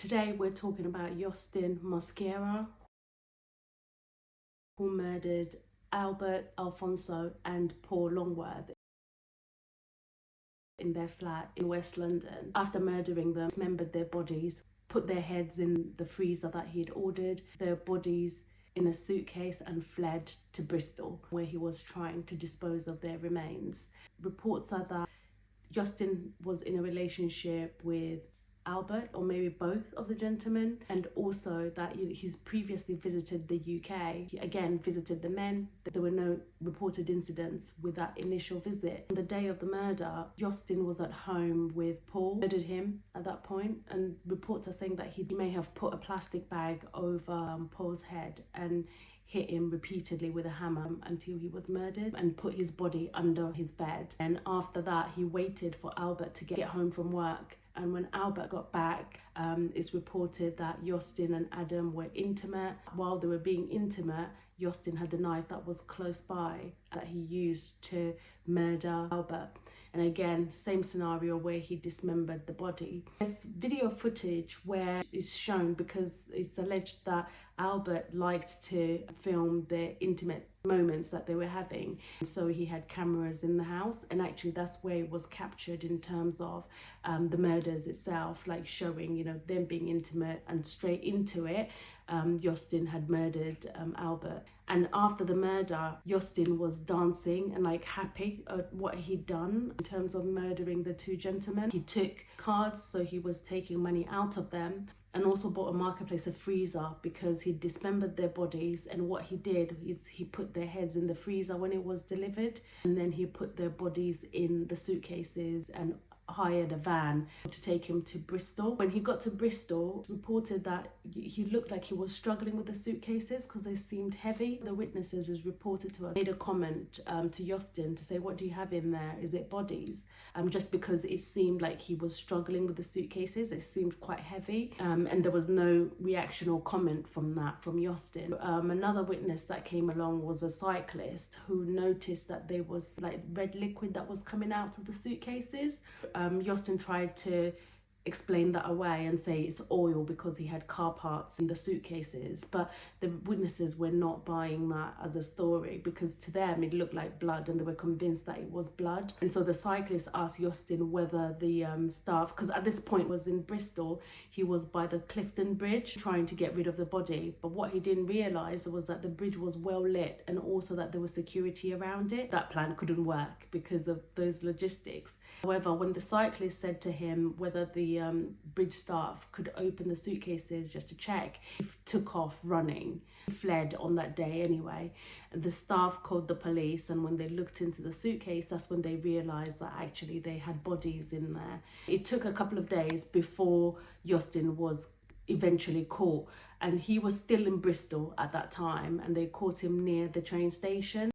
Today we're talking about Yostin Mosquera, who murdered Albert, Alfonso and Paul Longworth in their flat in West London. After murdering them, dismembered their bodies, put their heads in the freezer that he'd ordered, their bodies in a suitcase, and fled to Bristol, where he was trying to dispose of their remains. Reports are that Yostin was in a relationship with Albert, or maybe both of the gentlemen, and also that he's previously visited the UK. He again visited the men. There were no reported incidents with that initial visit. On the day of the murder, Yostin was at home with Paul, murdered him at that point, and reports are saying that he may have put a plastic bag over Paul's head and hit him repeatedly with a hammer until he was murdered, and put his body under his bed. And after that, he waited for Albert to get home from work. And when Albert got back, it's reported that Yostin and Adam were intimate. While they were being intimate, Yostin had a knife that was close by that he used to murder Albert. And again, same scenario where he dismembered the body. There's video footage where it's shown, because it's alleged that Albert liked to film the intimate moments that they were having. So he had cameras in the house, and actually that's where it was captured in terms of the murders itself, like showing, them being intimate, and straight into it, Yostin had murdered Albert. And after the murder, Yostin was dancing and happy at what he'd done in terms of murdering the two gentlemen. He took cards, so he was taking money out of them, and also bought a marketplace, a freezer, because he dismembered their bodies. And what he did is he put their heads in the freezer when it was delivered, and then he put their bodies in the suitcases and hired a van to take him to Bristol. When he got to Bristol, it's reported that he looked like he was struggling with the suitcases because they seemed heavy. The witnesses is reported to have made a comment to Yostin to say, "What do you have in there? Is it bodies?" Just because it seemed like he was struggling with the suitcases. It seemed quite heavy, and there was no reaction or comment from Yostin. Another witness that came along was a cyclist who noticed that there was red liquid that was coming out of the suitcases. Yostin tried to explain that away and say it's oil because he had car parts in the suitcases, but the witnesses were not buying that as a story, because to them it looked like blood, and they were convinced that it was blood. And so the cyclist asked Yostin whether the staff, because at this point was in Bristol, he was by the Clifton Bridge trying to get rid of the body, but what he didn't realise was that the bridge was well lit, and also that there was security around it. That plan couldn't work because of those logistics. However, when the cyclist said to him whether the bridge staff could open the suitcases just to check, he took off running. He fled on that day anyway. And the staff called the police, and when they looked into the suitcase, that's when they realised that actually they had bodies in there. It took a couple of days before Yostin was eventually caught, and he was still in Bristol at that time, and they caught him near the train station.